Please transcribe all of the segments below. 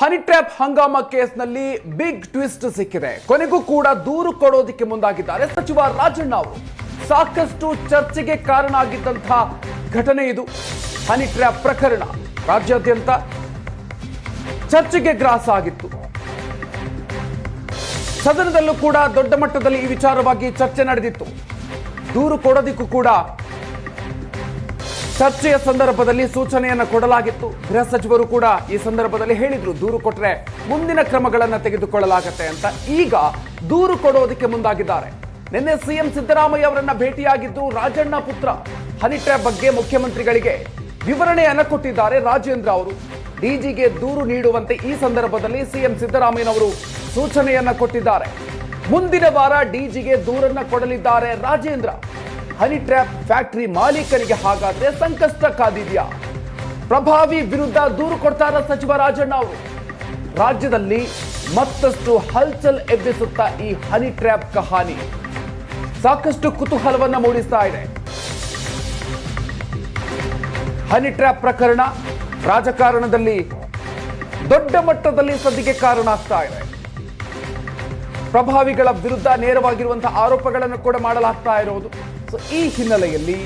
Honey trap Hungama ಕೇಸ್ನಲ್ಲಿ big twist ಸಿಕ್ಕಿದೆ. ಕೊನೆಗೂ ಕೂಡ ದೂರು ಕೊಡೋದಕ್ಕೆ ಮುಂದಾಗಿದ್ದಾರೆ ಸಚಿವ ರಾಜಣ್ಣ ಅವರು. ಸಾಕಷ್ಟು ಚರ್ಚೆಗೆ ಕಾರಣ ಆಗಿದ್ದಂತಹ ಘಟನೆ ಇದು. ಹನಿ ಟ್ರ್ಯಾಪ್ ಪ್ರಕರಣ ರಾಜ್ಯಾದ್ಯಂತ ಚರ್ಚೆಗೆ ಗ್ರಾಸ ಆಗಿತ್ತು. ಸದನದಲ್ಲೂ ಕೂಡ ದೊಡ್ಡ ಮಟ್ಟದಲ್ಲಿ ಈ ವಿಚಾರವಾಗಿ ಚರ್ಚೆ ನಡೆದಿತ್ತು. ದೂರು ಕೊಡೋದಕ್ಕೂ ಕೂಡ ಚರ್ಚೆಯ ಸಂದರ್ಭದಲ್ಲಿ ಸೂಚನೆಯನ್ನು ಕೊಡಲಾಗಿತ್ತು. ಗೃಹ ಸಚಿವರು ಕೂಡ ಈ ಸಂದರ್ಭದಲ್ಲಿ ಹೇಳಿದ್ರು, ದೂರು ಕೊಟ್ಟರೆ ಮುಂದಿನ ಕ್ರಮಗಳನ್ನು ತೆಗೆದುಕೊಳ್ಳಲಾಗುತ್ತೆ ಅಂತ. ಈಗ ದೂರು ಕೊಡೋದಕ್ಕೆ ಮುಂದಾಗಿದ್ದಾರೆ. ನಿನ್ನೆ ಸಿಎಂ ಸಿದ್ದರಾಮಯ್ಯ ಅವರನ್ನ ಭೇಟಿಯಾಗಿದ್ದು ರಾಜಣ್ಣ ಪುತ್ರ. ಹನಿ ಟ್ರ್ಯಾಪ್ ಬಗ್ಗೆ ಮುಖ್ಯಮಂತ್ರಿಗಳಿಗೆ ವಿವರಣೆಯನ್ನು ಕೊಟ್ಟಿದ್ದಾರೆ ರಾಜೇಂದ್ರ ಅವರು. ಡಿಜಿಗೆ ದೂರು ನೀಡುವಂತೆ ಈ ಸಂದರ್ಭದಲ್ಲಿ ಸಿಎಂ ಸಿದ್ದರಾಮಯ್ಯನವರು ಸೂಚನೆಯನ್ನ ಕೊಟ್ಟಿದ್ದಾರೆ. ಮುಂದಿನ ವಾರ ಡಿಜಿಗೆ ದೂರನ್ನ ಕೊಡಲಿದ್ದಾರೆ ರಾಜೇಂದ್ರ. ಹನಿ ಟ್ರ್ಯಾಪ್ ಫ್ಯಾಕ್ಟರಿ ಮಾಲೀಕರಿಗೆ ಹಾಗಾದ್ರೆ ಸಂಕಷ್ಟ ಕಾದಿದೆಯಾ? ಪ್ರಭಾವಿ ವಿರುದ್ಧ ದೂರು ಕೊಡ್ತಾರ ಸಚಿವ ರಾಜಣ್ಣ ಅವರು. ರಾಜ್ಯದಲ್ಲಿ ಮತ್ತಷ್ಟು ಹಲ್ಚಲ್ ಎಬ್ಬಿಸುತ್ತಾ ಈ ಹನಿ ಟ್ರ್ಯಾಪ್ ಕಹಾನಿ ಸಾಕಷ್ಟು ಕುತೂಹಲವನ್ನ ಮೂಡಿಸ್ತಾ ಇದೆ. ಹನಿ ಟ್ರ್ಯಾಪ್ ಪ್ರಕರಣ ರಾಜಕಾರಣದಲ್ಲಿ ದೊಡ್ಡ ಮಟ್ಟದಲ್ಲಿ ಸದ್ದಿಗೆ ಕಾರಣ ಆಗ್ತಾ ಇದೆ. ಪ್ರಭಾವಿಗಳ ವಿರುದ್ಧ ನೇರವಾಗಿರುವಂತಹ ಆರೋಪಗಳನ್ನು ಕೂಡ ಮಾಡಲಾಗ್ತಾ ಇರೋದು. ಈ ಹಿನ್ನೆಲೆಯಲ್ಲಿ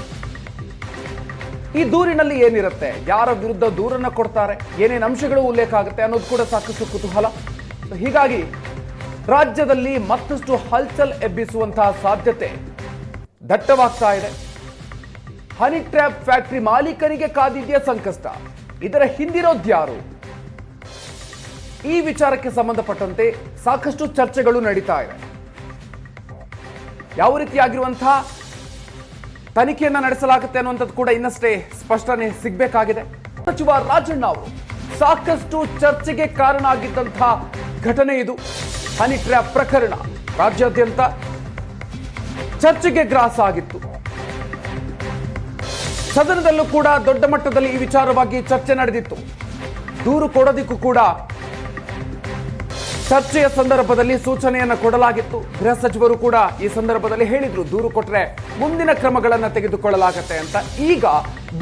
ಈ ದೂರಿನಲ್ಲಿ ಏನಿರುತ್ತೆ, ಯಾರ ವಿರುದ್ಧ ದೂರನ್ನ ಕೊಡ್ತಾರೆ, ಏನೇನು ಅಂಶಗಳು ಉಲ್ಲೇಖ ಆಗುತ್ತೆ ಅನ್ನೋದು ಕೂಡ ಸಾಕಷ್ಟು ಕುತೂಹಲ. ಹೀಗಾಗಿ ರಾಜ್ಯದಲ್ಲಿ ಮತ್ತಷ್ಟು ಹಲ್ಚಲ್ ಎಬ್ಬಿಸುವಂತಹ ಸಾಧ್ಯತೆ ದಟ್ಟವಾಗ್ತಾ ಇದೆ. ಹನಿ ಟ್ರ್ಯಾಪ್ ಫ್ಯಾಕ್ಟರಿ ಮಾಲೀಕರಿಗೆ ಕಾದಿದೆಯಾ ಸಂಕಷ್ಟ? ಇದರ ಹಿಂದಿರೋದ್ಯಾರು? ಈ ವಿಚಾರಕ್ಕೆ ಸಂಬಂಧಪಟ್ಟಂತೆ ಸಾಕಷ್ಟು ಚರ್ಚೆಗಳು ನಡೀತಾ ಇದೆ. ಯಾವ ರೀತಿಯಾಗಿರುವಂತಹ ತನಿಖೆಯನ್ನ ನಡೆಸಲಾಗುತ್ತೆ ಅನ್ನುವಂಥದ್ದು ಕೂಡ ಇನ್ನಷ್ಟೇ ಸ್ಪಷ್ಟನೆ ಸಿಗಬೇಕಾಗಿದೆ. ಸಚಿವ ರಾಜಣ್ಣ ಅವರು ಸಾಕಷ್ಟು ಚರ್ಚೆಗೆ ಕಾರಣ ಆಗಿದ್ದಂತಹ ಘಟನೆ ಇದು. ಹನಿ ಟ್ರ್ಯಾಪ್ ಪ್ರಕರಣ ರಾಜ್ಯಾದ್ಯಂತ ಚರ್ಚೆಗೆ ಗ್ರಾಸ ಆಗಿತ್ತು. ಸದನದಲ್ಲೂ ಕೂಡ ದೊಡ್ಡ ಮಟ್ಟದಲ್ಲಿ ಈ ವಿಚಾರವಾಗಿ ಚರ್ಚೆ ನಡೆದಿತ್ತು. ದೂರು ಕೊಡೋದಕ್ಕೂ ಕೂಡ ಚರ್ಚೆಯ ಸಂದರ್ಭದಲ್ಲಿ ಸೂಚನೆಯನ್ನು ಕೊಡಲಾಗಿತ್ತು. ಗೃಹ ಸಚಿವರು ಕೂಡ ಈ ಸಂದರ್ಭದಲ್ಲಿ ಹೇಳಿದ್ರು, ದೂರು ಕೊಟ್ಟರೆ ಮುಂದಿನ ಕ್ರಮಗಳನ್ನು ತೆಗೆದುಕೊಳ್ಳಲಾಗುತ್ತೆ ಅಂತ. ಈಗ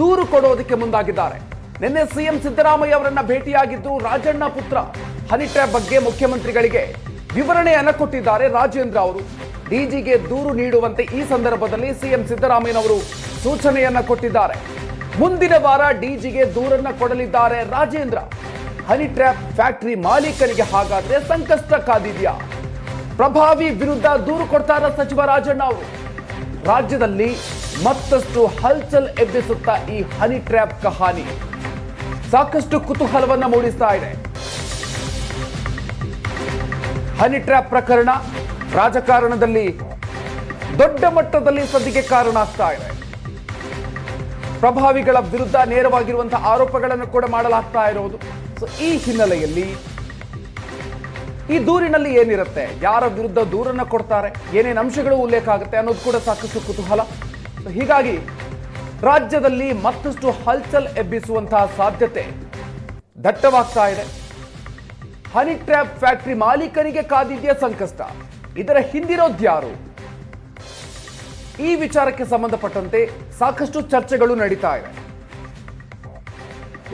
ದೂರು ಕೊಡೋದಕ್ಕೆ ಮುಂದಾಗಿದ್ದಾರೆ. ನಿನ್ನೆ ಸಿಎಂ ಸಿದ್ದರಾಮಯ್ಯ ಅವರನ್ನ ಭೇಟಿಯಾಗಿದ್ದು ರಾಜಣ್ಣ ಪುತ್ರ. ಹನಿ ಟ್ರ್ಯಾಪ್ ಬಗ್ಗೆ ಮುಖ್ಯಮಂತ್ರಿಗಳಿಗೆ ವಿವರಣೆಯನ್ನು ಕೊಟ್ಟಿದ್ದಾರೆ ರಾಜೇಂದ್ರ ಅವರು. ಡಿಜಿಗೆ ದೂರು ನೀಡುವಂತೆ ಈ ಸಂದರ್ಭದಲ್ಲಿ ಸಿಎಂ ಸಿದ್ದರಾಮಯ್ಯನವರು ಸೂಚನೆಯನ್ನ ಕೊಟ್ಟಿದ್ದಾರೆ. ಮುಂದಿನ ವಾರ ಡಿಜಿಗೆ ದೂರನ್ನ ಕೊಡಲಿದ್ದಾರೆ ರಾಜೇಂದ್ರ. ಹನಿ ಟ್ರ್ಯಾಪ್ ಫ್ಯಾಕ್ಟರಿ ಮಾಲೀಕರಿಗೆ ಹಾಗಾದ್ರೆ ಸಂಕಷ್ಟ ಕಾದಿದೆಯಾ? ಪ್ರಭಾವಿ ವಿರುದ್ಧ ದೂರು ಕೊಡ್ತಾರ ಸಚಿವ ರಾಜಣ್ಣ ಅವರು. ರಾಜ್ಯದಲ್ಲಿ ಮತ್ತಷ್ಟು ಹಲ್ಚಲ್ ಎಬ್ಬಿಸುತ್ತಾ ಈ ಹನಿ ಟ್ರ್ಯಾಪ್ ಕಹಾನಿ ಸಾಕಷ್ಟು ಕುತೂಹಲವನ್ನ ಮೂಡಿಸ್ತಾ ಇದೆ. ಹನಿ ಟ್ರ್ಯಾಪ್ ಪ್ರಕರಣ ರಾಜಕಾರಣದಲ್ಲಿ ದೊಡ್ಡ ಮಟ್ಟದಲ್ಲಿ ಸದ್ದಿಗೆ ಕಾರಣ ಆಗ್ತಾ ಇದೆ. ಪ್ರಭಾವಿಗಳ ವಿರುದ್ಧ ನೇರವಾಗಿರುವಂತಹ ಆರೋಪಗಳನ್ನು ಕೂಡ ಮಾಡಲಾಗ್ತಾ ಇರೋದು. ಈ ಹಿನ್ನೆಲೆಯಲ್ಲಿ ಈ ದೂರಿನಲ್ಲಿ ಏನಿರುತ್ತೆ, ಯಾರ ವಿರುದ್ಧ ದೂರನ್ನ ಕೊಡ್ತಾರೆ, ಏನೇನು ಅಂಶಗಳು ಉಲ್ಲೇಖ ಆಗುತ್ತೆ ಅನ್ನೋದು ಕೂಡ ಸಾಕಷ್ಟು ಕುತೂಹಲ. ಹೀಗಾಗಿ ರಾಜ್ಯದಲ್ಲಿ ಮತ್ತಷ್ಟು ಹಲ್ಚಲ್ ಎಬ್ಬಿಸುವಂತಹ ಸಾಧ್ಯತೆ ದಟ್ಟವಾಗ್ತಾ ಇದೆ. ಹನಿ ಟ್ರ್ಯಾಪ್ ಫ್ಯಾಕ್ಟರಿ ಮಾಲೀಕರಿಗೆ ಕಾದಿದೆಯಾ ಸಂಕಷ್ಟ? ಇದರ ಹಿಂದಿರೋದ್ಯಾರು? ಈ ವಿಚಾರಕ್ಕೆ ಸಂಬಂಧಪಟ್ಟಂತೆ ಸಾಕಷ್ಟು ಚರ್ಚೆಗಳು ನಡೀತಾ ಇದೆ.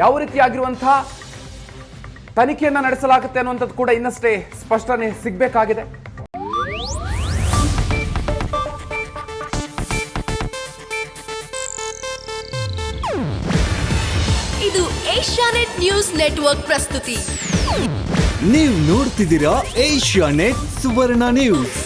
ಯಾವ ರೀತಿಯಾಗಿರುವಂತಹ ತನಿಖೆಯನ್ನ ನಡೆಸಲಾಗುತ್ತೆ ಅನ್ನುವಂಥದ್ದು ಕೂಡ ಇನ್ನಷ್ಟೇ ಸ್ಪಷ್ಟನೆ ಸಿಗಬೇಕಾಗಿದೆ. ಇದು ಏಷ್ಯಾನೆಟ್ ನ್ಯೂಸ್ ನೆಟ್ವರ್ಕ್ ಪ್ರಸ್ತುತಿ. ನೀವು ನೋಡ್ತಿದ್ದೀರಾ ಏಷ್ಯಾನೆಟ್ ಸುವರ್ಣ ನ್ಯೂಸ್.